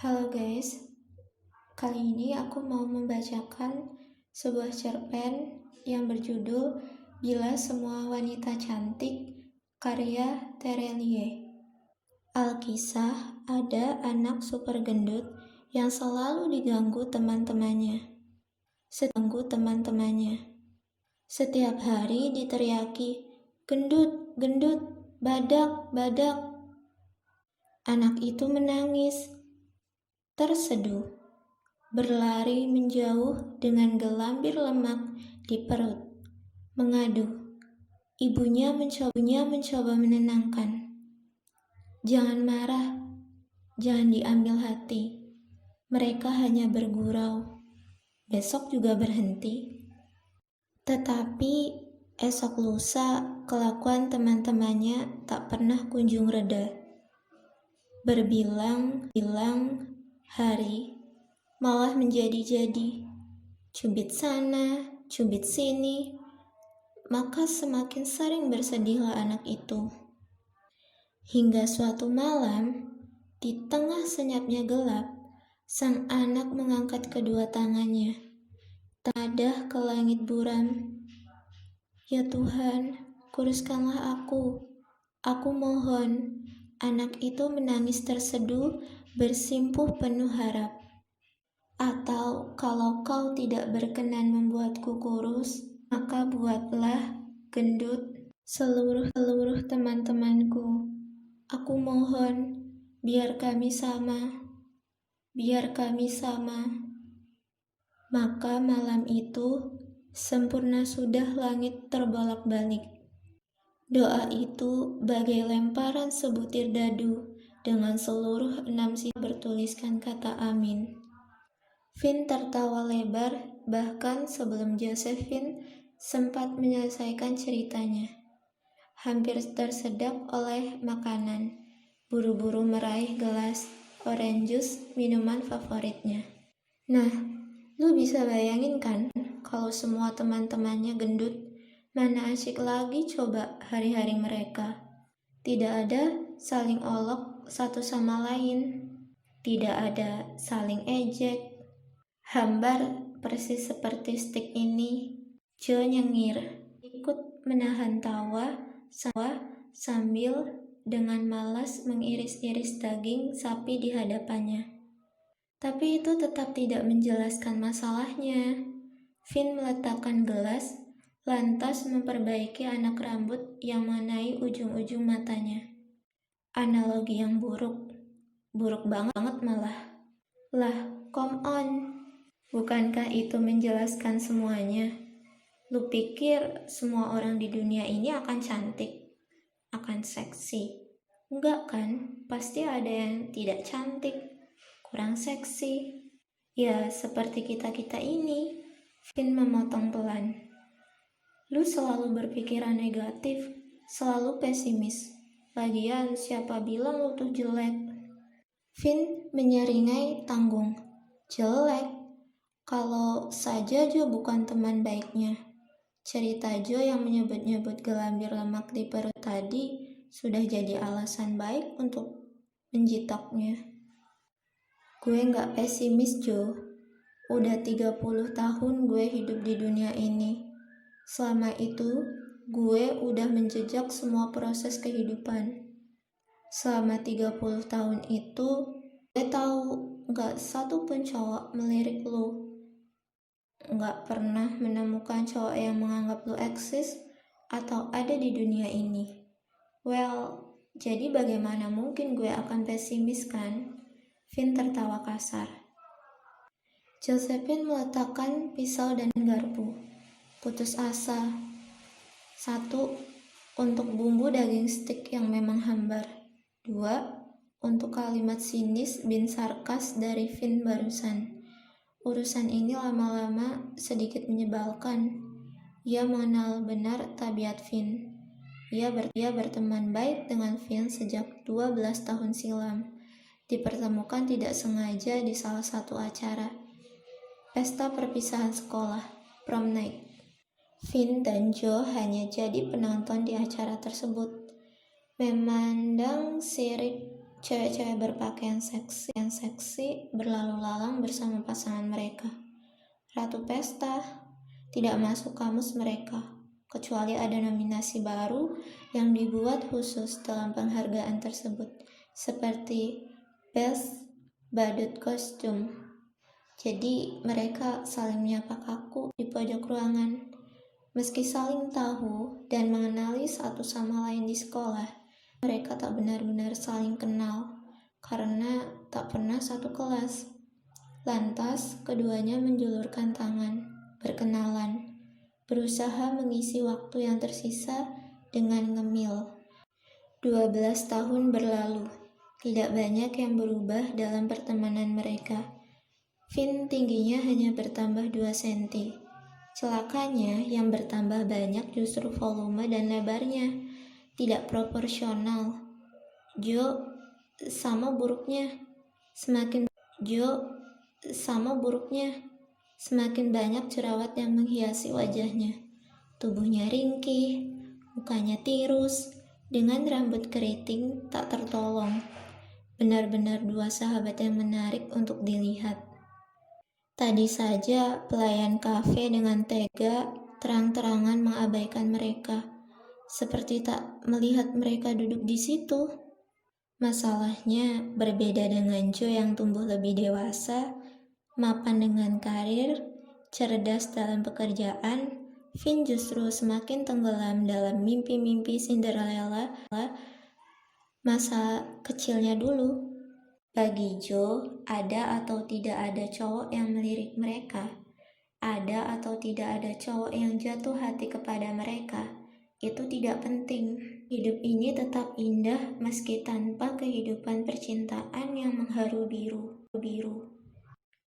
Halo guys, kali ini aku mau membacakan sebuah cerpen yang berjudul Bila Semua Wanita Cantik, karya Terelie. Alkisah ada anak super gendut yang selalu diganggu teman-temannya. Setiap hari diteriaki, gendut, gendut, badak, badak. Anak itu menangis, terseduh, berlari menjauh dengan gelambir lemak di perut, mengadu. Ibunya mencoba menenangkan. Jangan marah, jangan diambil hati. Mereka hanya bergurau. Besok juga berhenti. Tetapi esok lusa kelakuan teman-temannya tak pernah kunjung reda. Berbilang-bilang hari malah menjadi-jadi, cubit sana, cubit sini, maka semakin sering bersedihlah anak itu. Hingga suatu malam, di tengah senyapnya gelap, sang anak mengangkat kedua tangannya, tenadah ke langit buram. Ya Tuhan, kuruskanlah aku mohon. Anak itu menangis terseduh, bersimpuh penuh harap. Atau kalau kau tidak berkenan membuatku kurus, maka buatlah gendut seluruh teman-temanku. Aku mohon, biar kami sama. Maka malam itu, sempurna sudah langit terbolak-balik. Doa itu bagai lemparan sebutir dadu dengan seluruh 6 sisi bertuliskan kata amin. Finn tertawa lebar, bahkan sebelum Josephine sempat menyelesaikan ceritanya. Hampir tersedak oleh makanan, buru-buru meraih gelas orange juice minuman favoritnya. Nah, lu bisa bayangin kan kalau semua teman-temannya gendut, mana asyik lagi coba hari-hari mereka. Tidak ada saling olok satu sama lain, tidak ada saling ejek. Hambar persis seperti stik ini. Jo nyengir, ikut menahan tawa sambil dengan malas mengiris-iris daging sapi di hadapannya. Tapi itu tetap tidak menjelaskan masalahnya. Finn meletakkan gelas, lantas memperbaiki anak rambut yang mengenai ujung-ujung matanya. Analogi yang buruk banget malah. Lah, come on. Bukankah itu menjelaskan semuanya? Lu pikir semua orang di dunia ini akan cantik? Akan seksi? Enggak kan? Pasti ada yang tidak cantik, kurang seksi. Ya, seperti kita-kita ini. Finn memotong pelan. Lu selalu berpikiran negatif, selalu pesimis. Lagian siapa bilang lu tuh jelek? Finn menyeringai tanggung. Jelek? Kalau saja Jo bukan teman baiknya. Cerita Jo yang menyebut-nyebut gelambir lemak di perut tadi sudah jadi alasan baik untuk menjitoknya. Gue gak pesimis Jo. Udah 30 tahun gue hidup di dunia ini. Selama itu, gue udah menjejak semua proses kehidupan. Selama 30 tahun itu, gue tahu gak satu pun cowok melirik lu. Gak pernah menemukan cowok yang menganggap lu eksis atau ada di dunia ini. Well, jadi bagaimana mungkin gue akan pesimis kan? Finn tertawa kasar. Josephine meletakkan pisau dan garpu. Putus asa. 1. Untuk bumbu daging stik yang memang hambar. 2. Untuk kalimat sinis bin sarkas dari Finn barusan. Urusan ini lama-lama sedikit menyebalkan. Ia mengenal benar tabiat Finn. Ia berteman baik dengan Finn sejak 12 tahun silam. Dipertemukan tidak sengaja di salah satu acara. Pesta perpisahan sekolah, prom night. Finn dan Jo hanya jadi penonton di acara tersebut. Memandang sirik Cewek-cewek berpakaian seksi berlalu lalang bersama pasangan mereka. Ratu pesta tidak masuk kamus mereka, kecuali ada nominasi baru yang dibuat khusus dalam penghargaan tersebut, seperti Best Badut Costume. Jadi mereka saling menyapa kaku di pojok ruangan. Meski saling tahu dan mengenali satu sama lain di sekolah, mereka tak benar-benar saling kenal karena tak pernah satu kelas. Lantas, keduanya menjulurkan tangan, berkenalan, berusaha mengisi waktu yang tersisa dengan ngemil. 12 tahun berlalu, tidak banyak yang berubah dalam pertemanan mereka. Finn tingginya hanya bertambah 2 cm. Celakanya, yang bertambah banyak justru volume dan lebarnya, tidak proporsional. Jo sama buruknya, semakin banyak jerawat yang menghiasi wajahnya. Tubuhnya ringkih, mukanya tirus, dengan rambut keriting tak tertolong. Benar-benar dua sahabat yang menarik untuk dilihat. Tadi saja pelayan kafe dengan tega terang-terangan mengabaikan mereka, seperti tak melihat mereka duduk di situ. Masalahnya berbeda dengan Jo yang tumbuh lebih dewasa, mapan dengan karir, cerdas dalam pekerjaan, Finn justru semakin tenggelam dalam mimpi-mimpi Cinderella masa kecilnya dulu. Bagi Jo, ada atau tidak ada cowok yang melirik mereka, ada atau tidak ada cowok yang jatuh hati kepada mereka, itu tidak penting. Hidup ini tetap indah meski tanpa kehidupan percintaan yang mengharu biru.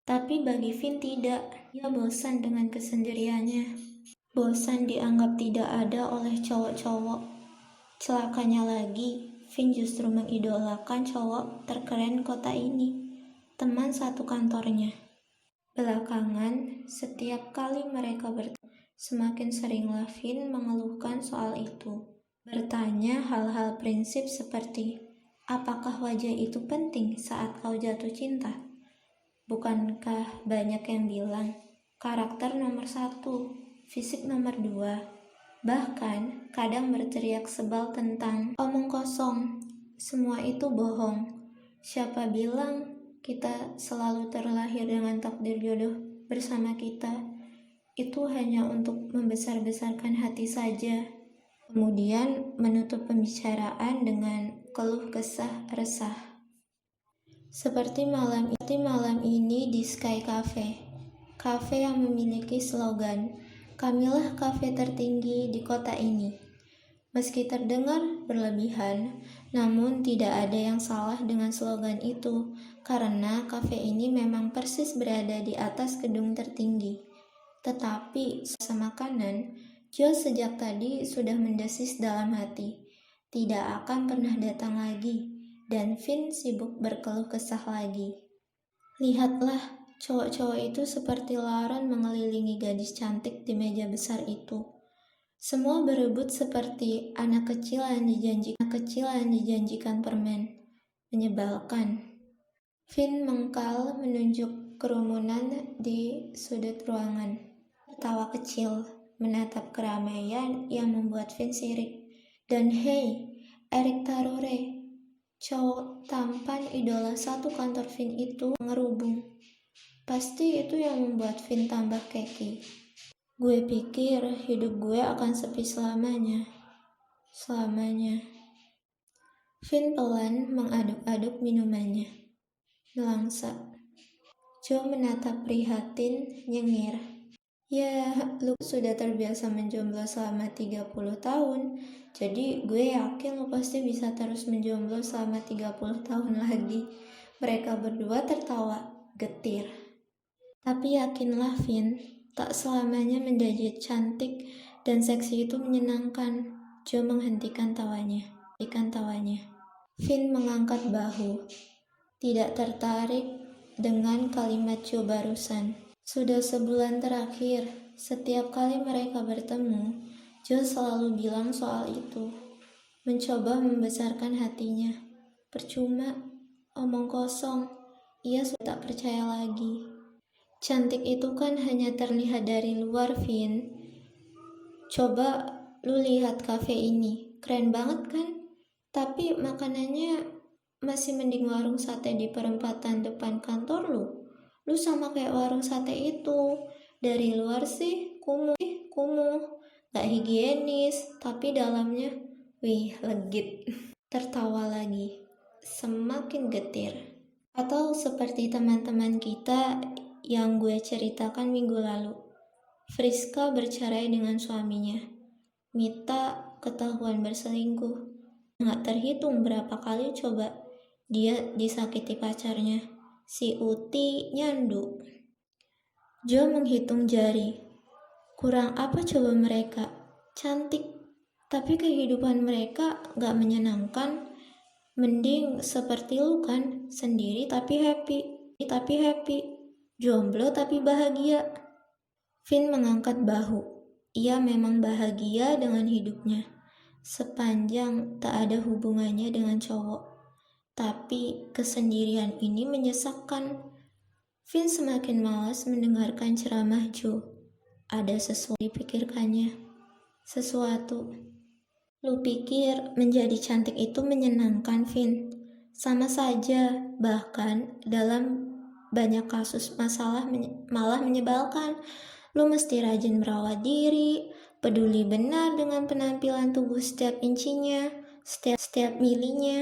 Tapi bagi Finn tidak, dia bosan dengan kesendiriannya. Bosan dianggap tidak ada oleh cowok-cowok. Celakanya lagi, Finn justru mengidolakan cowok terkeren kota ini, teman satu kantornya. Belakangan, setiap kali mereka bertemu, semakin seringlah Finn mengeluhkan soal itu. Bertanya hal-hal prinsip seperti, apakah wajah itu penting saat kau jatuh cinta? Bukankah banyak yang bilang, karakter nomor 1, fisik nomor 2. Bahkan, kadang berteriak sebal tentang omong kosong. Semua itu bohong. Siapa bilang kita selalu terlahir dengan takdir jodoh bersama kita? Itu hanya untuk membesar-besarkan hati saja. Kemudian menutup pembicaraan dengan keluh kesah resah. Seperti malam ini di Sky Cafe. Cafe yang memiliki slogan, "Kamilah kafe tertinggi di kota ini." Meski terdengar berlebihan, namun tidak ada yang salah dengan slogan itu, karena kafe ini memang persis berada di atas gedung tertinggi. Tetapi, sama makanan, Jo sejak tadi sudah mendesis dalam hati, tidak akan pernah datang lagi, dan Finn sibuk berkeluh kesah lagi. Lihatlah, cowok-cowok itu seperti laron mengelilingi gadis cantik di meja besar itu. Semua berebut seperti anak kecil yang dijanjikan permen. Menyebalkan. Finn mengkal menunjuk kerumunan di sudut ruangan. Tertawa kecil, menatap keramaian yang membuat Finn sirik. Dan hei, Eric Tarore, cowok tampan idola satu kantor Finn itu ngerubung. Pasti itu yang membuat Finn tambah keki. Gue pikir hidup gue akan sepi selamanya. Finn pelan mengaduk-aduk minumannya. Nelangsa. Jo menatap prihatin, nyengir. Ya, lu sudah terbiasa menjomblo selama 30 tahun. Jadi gue yakin lu pasti bisa terus menjomblo selama 30 tahun lagi. Mereka berdua tertawa, getir. Tapi yakinlah Finn, tak selamanya menjadi cantik dan seksi itu menyenangkan. Jo menghentikan tawanya. Finn mengangkat bahu. Tidak tertarik dengan kalimat Jo barusan. Sudah sebulan terakhir, setiap kali mereka bertemu, Jo selalu bilang soal itu. Mencoba membesarkan hatinya. Percuma. Omong kosong, ia sudah tak percaya lagi. Cantik itu kan hanya terlihat dari luar, Vin. Coba lu lihat kafe ini, keren banget kan? Tapi makanannya masih mending warung sate di perempatan depan kantor lu. Lu sama kayak warung sate itu. Dari luar sih kumuh, gak higienis, tapi dalamnya, wih, legit. Tertawa lagi, semakin getir. Atau seperti teman-teman kita yang gue ceritakan minggu lalu. Friska bercerai dengan suaminya. Mita ketahuan berselingkuh. Nggak terhitung berapa kali coba dia disakiti pacarnya. Si Uti nyandu. Jo menghitung jari. Kurang apa coba mereka? Cantik. Tapi kehidupan mereka nggak menyenangkan. Mending seperti lu kan, sendiri tapi happy. Jomblo tapi bahagia. Vin mengangkat bahu. Ia memang bahagia dengan hidupnya, sepanjang tak ada hubungannya dengan cowok. Tapi kesendirian ini menyesakkan. Vin semakin malas mendengarkan ceramah Jo. Ada sesuatu dipikirkannya. Sesuatu. Lu pikir menjadi cantik itu menyenangkan, Vin? Sama saja, bahkan dalam banyak kasus masalah malah menyebalkan. Lu mesti rajin merawat diri, peduli benar dengan penampilan tubuh setiap incinya, setiap milinya.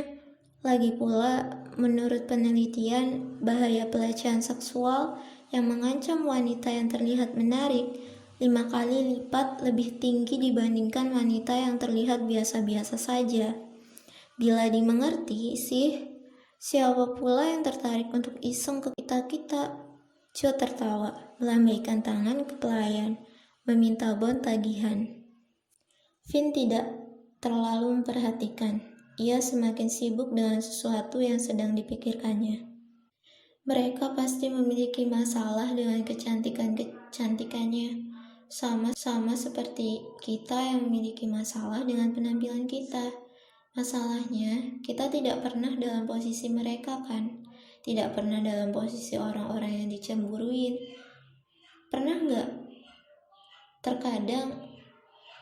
Lagi pula, menurut penelitian, bahaya pelecehan seksual yang mengancam wanita yang terlihat menarik 5 kali lipat lebih tinggi dibandingkan wanita yang terlihat biasa-biasa saja. Bila dimengerti sih, siapa pula yang tertarik untuk iseng ke kita-kita? Jo tertawa, melambaikan tangan ke pelayan, meminta bon tagihan. Vin tidak terlalu memperhatikan. Ia semakin sibuk dengan sesuatu yang sedang dipikirkannya. Mereka pasti memiliki masalah dengan kecantikannya. Sama seperti kita yang memiliki masalah dengan penampilan kita. Masalahnya, kita tidak pernah dalam posisi mereka kan? Tidak pernah dalam posisi orang-orang yang dicemburuin. Pernah nggak? Terkadang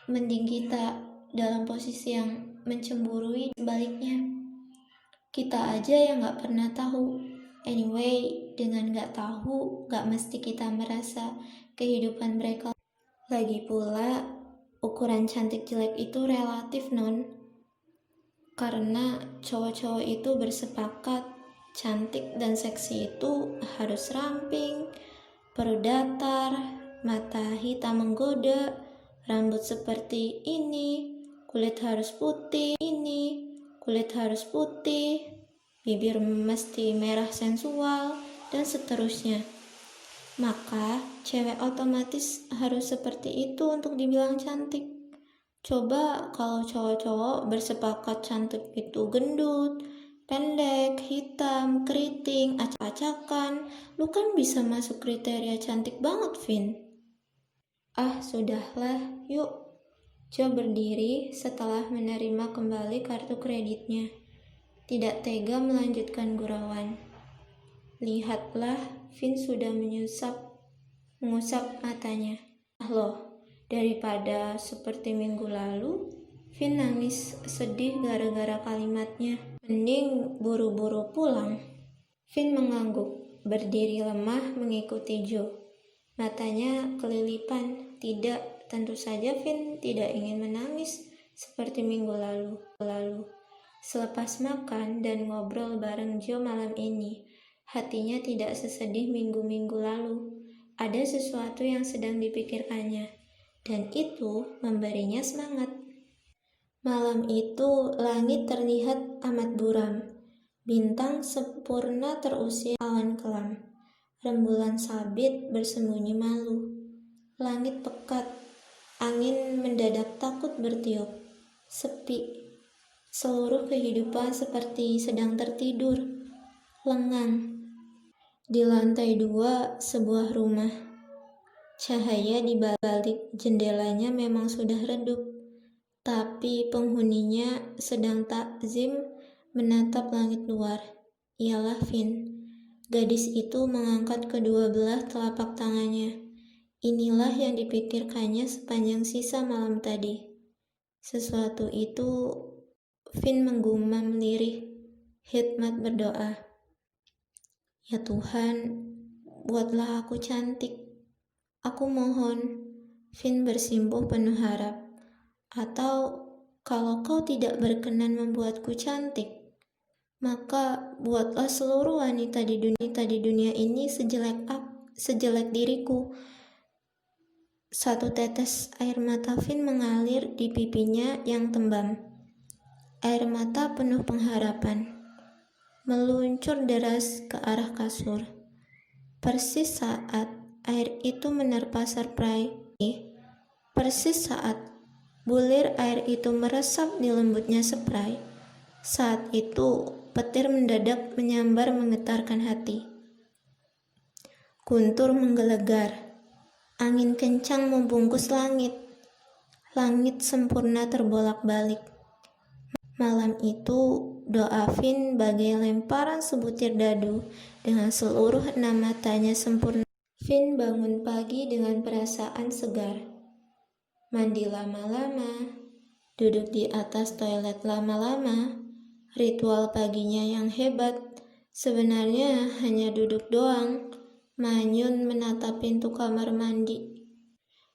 mending kita dalam posisi yang mencemburui, sebaliknya. Kita aja yang nggak pernah tahu. Anyway, dengan nggak tahu, nggak mesti kita merasa kehidupan mereka. Lagi pula, ukuran cantik jelek itu relatif, non. Karena cowok-cowok itu bersepakat cantik dan seksi itu harus ramping, perut datar, mata hitam menggoda, rambut seperti ini, kulit harus putih, bibir mesti merah sensual, dan seterusnya. Maka, cewek otomatis harus seperti itu untuk dibilang cantik. Coba kalau cowok-cowok bersepakat cantik itu gendut, pendek, hitam, keriting, acak-acakan, lu kan bisa masuk kriteria cantik banget, Vin. Ah, sudahlah, yuk. Jo berdiri setelah menerima kembali kartu kreditnya. Tidak tega melanjutkan gurauan. Lihatlah, Vin sudah mengusap matanya. Ah loh, daripada seperti minggu lalu, Vin nangis sedih gara-gara kalimatnya. Mending buru-buru pulang. Vin mengangguk, berdiri lemah mengikuti Jo. Matanya kelilipan. Tidak, tentu saja Vin tidak ingin menangis seperti minggu lalu. Selepas makan dan ngobrol bareng Jo malam ini, hatinya tidak sesedih minggu-minggu lalu. Ada sesuatu yang sedang dipikirkannya, dan itu memberinya semangat. Malam itu langit terlihat amat buram. Bintang sempurna terusir awan kelam. Rembulan sabit bersembunyi malu. Langit pekat. Angin mendadak takut bertiup. Sepi. Seluruh kehidupan seperti sedang tertidur. Lengang. Di lantai 2 sebuah rumah. Cahaya di balik jendelanya memang sudah redup, tapi penghuninya sedang takzim menatap langit luar. Ialah Vin. Gadis itu mengangkat kedua belah telapak tangannya. Inilah yang dipikirkannya sepanjang sisa malam tadi. Sesuatu itu, Vin menggumam lirih. Hikmat berdoa, "Ya Tuhan, buatlah aku cantik. Aku mohon." Vin bersimpuh penuh harap. "Atau kalau kau tidak berkenan membuatku cantik, maka buatlah seluruh wanita di dunia ini sejelek diriku." Satu tetes air mata Vin mengalir di pipinya yang tembam. Air mata penuh pengharapan meluncur deras ke arah kasur. Persis saat air itu menerpa persis saat bulir air itu meresap di lembutnya spray, saat itu petir mendadak menyambar menggetarkan hati. Guntur menggelegar, angin kencang membungkus langit. Langit sempurna terbolak-balik. Malam itu, doa Vin bagai lemparan sebutir dadu dengan seluruh 6 matanya sempurna. Vin bangun pagi dengan perasaan segar. Mandi lama-lama, duduk di atas toilet lama-lama. Ritual paginya yang hebat, sebenarnya hanya duduk doang, manyun menatap pintu kamar mandi.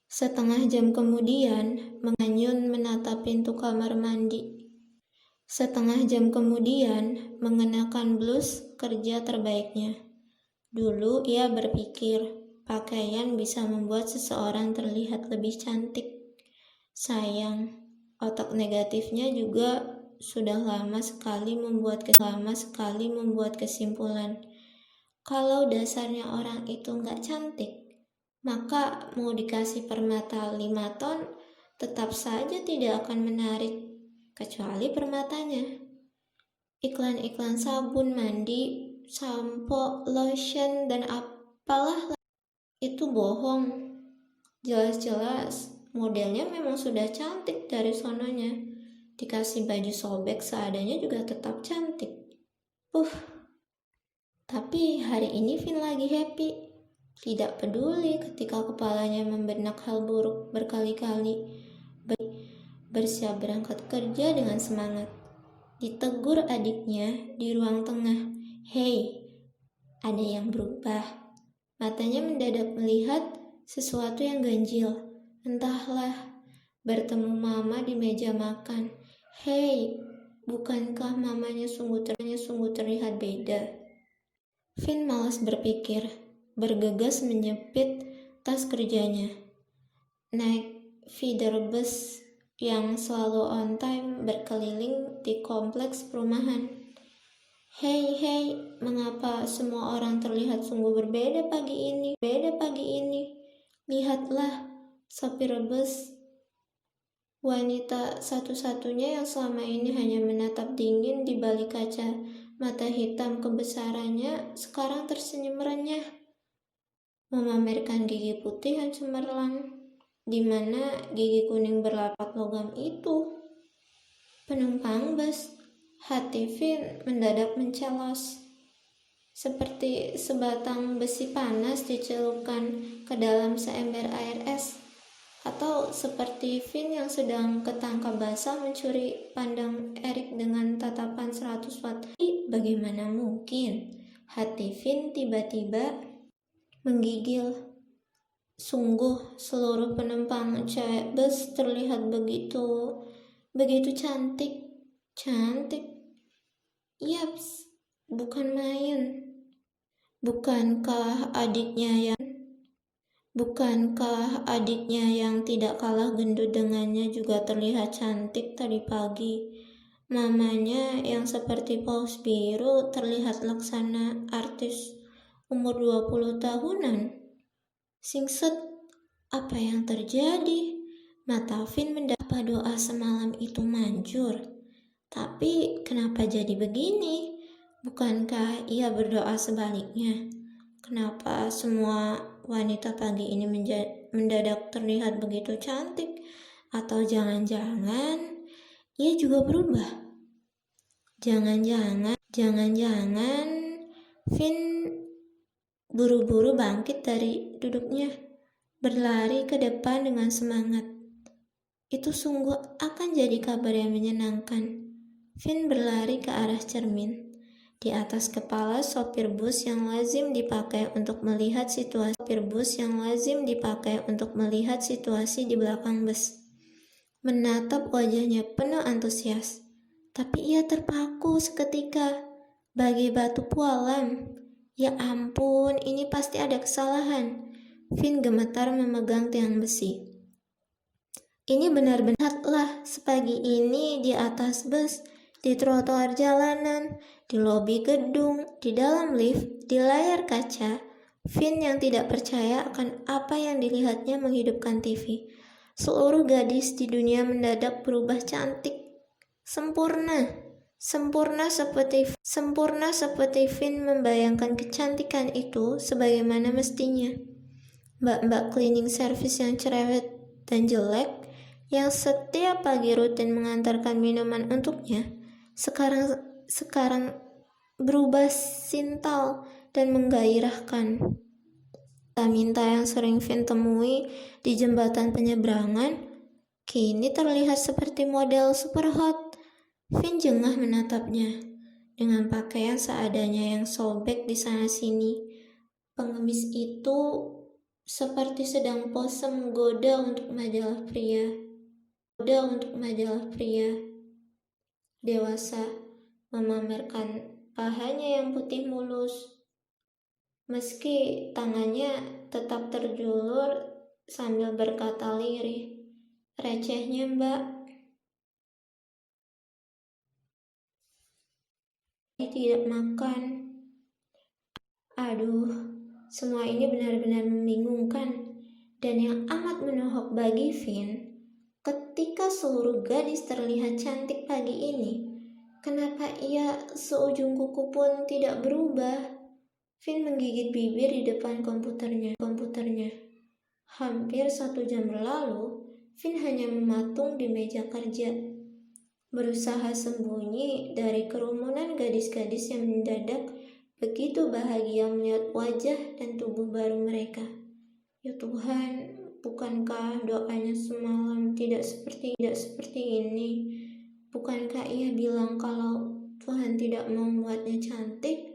Setengah jam kemudian, menganyun menatap pintu kamar mandi. Setengah jam kemudian, mengenakan blus kerja terbaiknya. Dulu ia berpikir, pakaian bisa membuat seseorang terlihat lebih cantik. Sayang, otak negatifnya juga sudah lama sekali membuat kesimpulan. Kalau dasarnya orang itu nggak cantik, maka mau dikasih permata 5 ton, tetap saja tidak akan menarik. Kecuali permatanya. Iklan-iklan sabun mandi, sampo, lotion, dan apalah itu bohong. Jelas-jelas modelnya memang sudah cantik dari sononya. Dikasih baju sobek seadanya juga tetap cantik. Tapi hari ini Vin lagi happy. Tidak peduli ketika kepalanya membenak hal buruk berkali-kali. Bersiap berangkat kerja dengan semangat. Ditegur adiknya di ruang tengah. "Hei, ada yang berubah." Matanya mendadak melihat sesuatu yang ganjil. Entahlah, bertemu mama di meja makan. "Hei, bukankah mamanya sungguh terlihat beda?" Vin malas berpikir, bergegas menjepit tas kerjanya. Naik feeder bus yang selalu on time berkeliling di kompleks perumahan. Hei, mengapa semua orang terlihat sungguh berbeda pagi ini? Lihatlah, sopir bus, wanita satu-satunya yang selama ini hanya menatap dingin di balik kaca mata hitam kebesarannya, sekarang tersenyum renyah, memamerkan gigi putih yang cemerlang. Di mana gigi kuning berlapat logam itu? Penumpang bus, hati Vin mendadak mencelos. Seperti sebatang besi panas dicelupkan ke dalam seember air es. Atau seperti Vin yang sedang ketangkap basah mencuri pandang Erik dengan tatapan 100 watt. Bagaimana mungkin hati Vin tiba-tiba menggigil. Sungguh seluruh penumpang cewek bus terlihat begitu cantik. Yaps, bukan main. Bukankah adiknya yang tidak kalah gendut dengannya juga terlihat cantik tadi pagi? Mamanya yang seperti paus biru terlihat laksana artis umur 20 tahunan. Singset, apa yang terjadi? Mata Vin mendapat doa semalam itu manjur. Tapi kenapa jadi begini? Bukankah ia berdoa sebaliknya? Kenapa semua wanita pagi ini mendadak terlihat begitu cantik? Atau jangan-jangan ia juga berubah? Jangan-jangan Finn buru-buru bangkit dari duduknya, berlari ke depan dengan semangat. Itu sungguh akan jadi kabar yang menyenangkan. Finn berlari ke arah cermin. Di atas kepala sopir bus yang lazim dipakai untuk melihat situasi di belakang bus. Menatap wajahnya penuh antusias. Tapi ia terpaku seketika, bagai batu pualam. Ya ampun, ini pasti ada kesalahan. Finn gemetar memegang tiang besi. Ini benar-benarlah sepagi ini di atas bus, di trotoar jalanan, di lobi gedung, di dalam lift, di layar kaca. Finn yang tidak percaya akan apa yang dilihatnya menghidupkan TV. Seluruh gadis di dunia mendadak berubah cantik. Sempurna seperti Finn membayangkan kecantikan itu sebagaimana mestinya. Mbak-mbak cleaning service yang cerewet dan jelek, yang setiap pagi rutin mengantarkan minuman untuknya, sekarang berubah sintal dan menggairahkan. Minta yang sering Finn temui di jembatan penyeberangan, kini terlihat seperti model super hot. Finn jengah menatapnya. Dengan pakaian seadanya yang sobek di sana-sini, pengemis itu seperti sedang pose menggoda untuk majalah pria. Dewasa, memamerkan pahanya yang putih mulus. Meski tangannya tetap terjulur sambil berkata lirih, "Recehnya, Mbak. Tidak makan." Aduh, semua ini benar-benar membingungkan dan yang amat menohok bagi Finn. Ketika seluruh gadis terlihat cantik pagi ini, kenapa ia seujung kuku pun tidak berubah? Finn menggigit bibir di depan komputernya. Hampir 1 jam berlalu, Finn hanya mematung di meja kerja, berusaha sembunyi dari kerumunan gadis-gadis yang mendadak begitu bahagia melihat wajah dan tubuh baru mereka. Ya Tuhan, bukankah doanya semalam tidak seperti ini? Bukankah ia bilang kalau Tuhan tidak mau membuatnya cantik,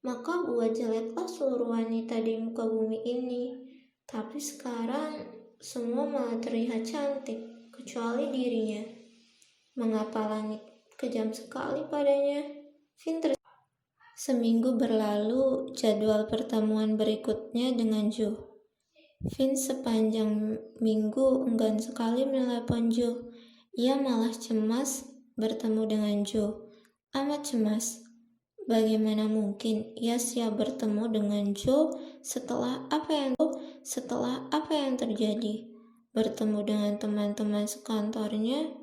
maka buat jeleklah seluruh wanita di muka bumi ini. Tapi sekarang semua malah terlihat cantik, kecuali dirinya. Mengapa langit kejam sekali padanya? Seminggu berlalu, jadwal pertemuan berikutnya dengan Joe. Finn sepanjang minggu enggan sekali menelepon Joe. Ia malah cemas bertemu dengan Joe. Amat cemas. Bagaimana mungkin ia siap bertemu dengan Joe setelah apa yang terjadi? Bertemu dengan teman-teman sekantornya,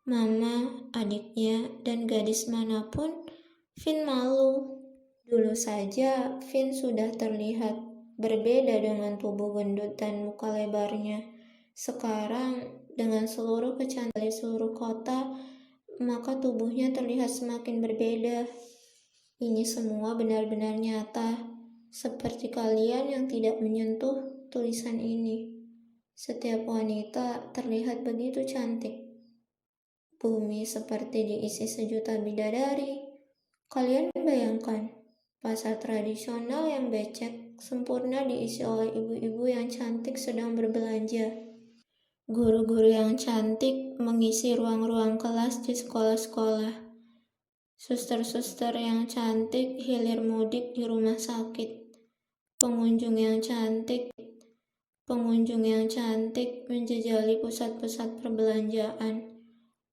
mama, adiknya, dan gadis manapun, Finn malu. Dulu saja Finn sudah terlihat berbeda dengan tubuh gendut dan muka lebarnya. Sekarang dengan seluruh kecantikan di seluruh kota, maka tubuhnya terlihat semakin berbeda. Ini semua benar-benar nyata, seperti kalian yang tidak menyentuh tulisan ini. Setiap wanita terlihat begitu cantik. Bumi seperti diisi sejuta bidadari. Kalian bayangkan, pasar tradisional yang becek sempurna diisi oleh ibu-ibu yang cantik sedang berbelanja. Guru-guru yang cantik mengisi ruang-ruang kelas di sekolah-sekolah. Suster-suster yang cantik hilir mudik di rumah sakit. Pengunjung yang cantik menjejali pusat-pusat perbelanjaan.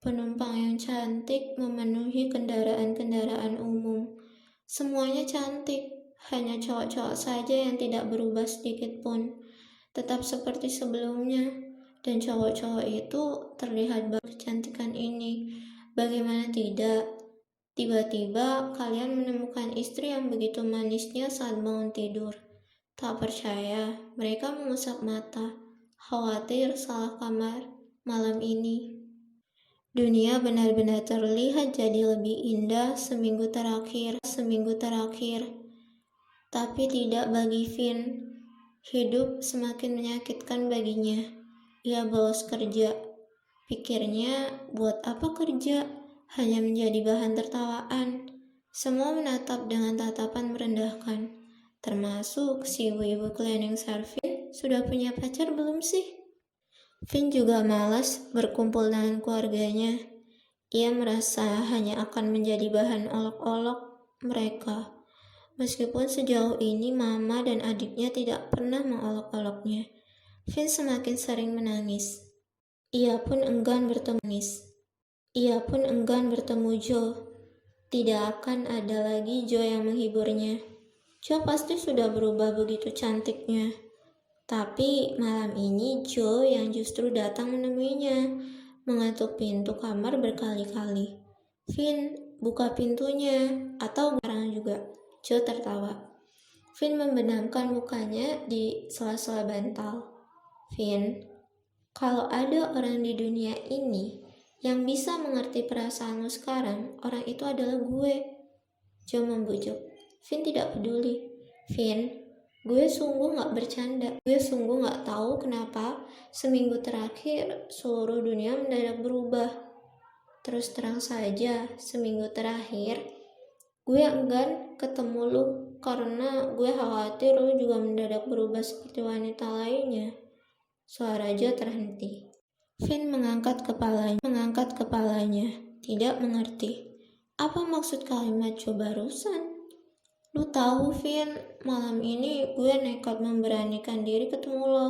Penumpang yang cantik memenuhi kendaraan-kendaraan umum. Semuanya cantik, hanya cowok-cowok saja yang tidak berubah sedikit pun, tetap seperti sebelumnya. Dan cowok-cowok itu terlihat baru kecantikan ini. Bagaimana tidak? Tiba-tiba kalian menemukan istri yang begitu manisnya saat bangun tidur. Tak percaya, mereka mengusap mata, khawatir salah kamar malam ini. Dunia benar-benar terlihat jadi lebih indah seminggu terakhir. Tapi tidak bagi Finn. Hidup semakin menyakitkan baginya. Ia bolos kerja. Pikirnya, buat apa kerja? Hanya menjadi bahan tertawaan. Semua menatap dengan tatapan merendahkan. Termasuk si ibu-ibu cleaning service. Sudah punya pacar belum sih? Finn juga malas berkumpul dengan keluarganya. Ia merasa hanya akan menjadi bahan olok-olok mereka. Meskipun sejauh ini mama dan adiknya tidak pernah mengolok-oloknya. Finn semakin sering menangis. Ia pun enggan bertemu Joe. Tidak akan ada lagi Joe yang menghiburnya. Joe pasti sudah berubah begitu cantiknya. Tapi malam ini Joe yang justru datang menemuinya, mengetuk pintu kamar berkali-kali. Finn, buka pintunya, atau barang juga. Joe tertawa. Finn membenamkan mukanya di sela-sela bantal. Finn, kalau ada orang di dunia ini yang bisa mengerti perasaanmu sekarang, orang itu adalah gue. Joe membujuk. Finn tidak peduli. Finn, gue sungguh gak bercanda. Gue sungguh gak tahu kenapa seminggu terakhir seluruh dunia mendadak berubah. Terus terang saja, seminggu terakhir gue enggan ketemu lu karena gue khawatir lu juga mendadak berubah seperti wanita lainnya. Suara Joe terhenti. Finn mengangkat kepalanya, tidak mengerti. Apa maksud kalimat Joe barusan? Lu tahu, Vin, malam ini gue nekat memberanikan diri ketemu lo.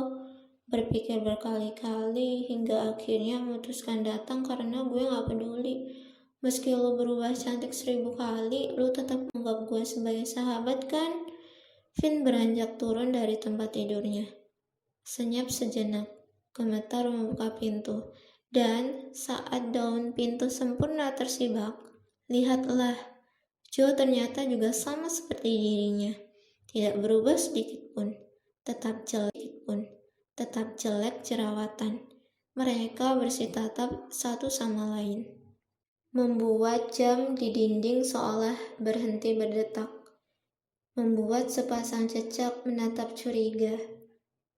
Berpikir berkali-kali hingga akhirnya memutuskan datang karena gue gak peduli. Meski lo berubah cantik 1000 kali, lo tetap menganggap gue sebagai sahabat kan? Vin beranjak turun dari tempat tidurnya. Senyap sejenak, gemetar membuka pintu. Dan saat daun pintu sempurna tersibak, lihatlah. Joe ternyata juga sama seperti dirinya, tidak berubah sedikit pun, tetap jelek jerawatan. Mereka bersitatap satu sama lain, membuat jam di dinding seolah berhenti berdetak, membuat sepasang cecak menatap curiga.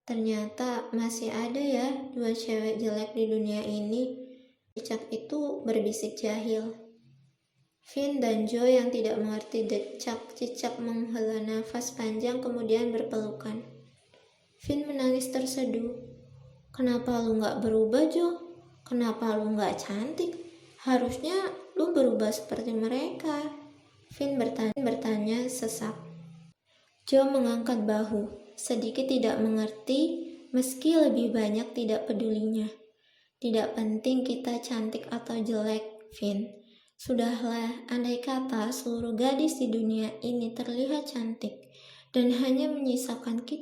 Ternyata masih ada ya 2 cewek jelek di dunia ini. Cecak itu berbisik jahil. Finn dan Joe yang tidak mengerti decak-cicak menghela nafas panjang kemudian berpelukan. Finn menangis terseduh. Kenapa lu gak berubah, Joe? Kenapa lu gak cantik? Harusnya lu berubah seperti mereka. Finn bertanya sesak. Joe mengangkat bahu, sedikit tidak mengerti meski lebih banyak tidak pedulinya. Tidak penting kita cantik atau jelek, Finn. Sudahlah, andai kata seluruh gadis di dunia ini terlihat cantik dan hanya menyisakan kita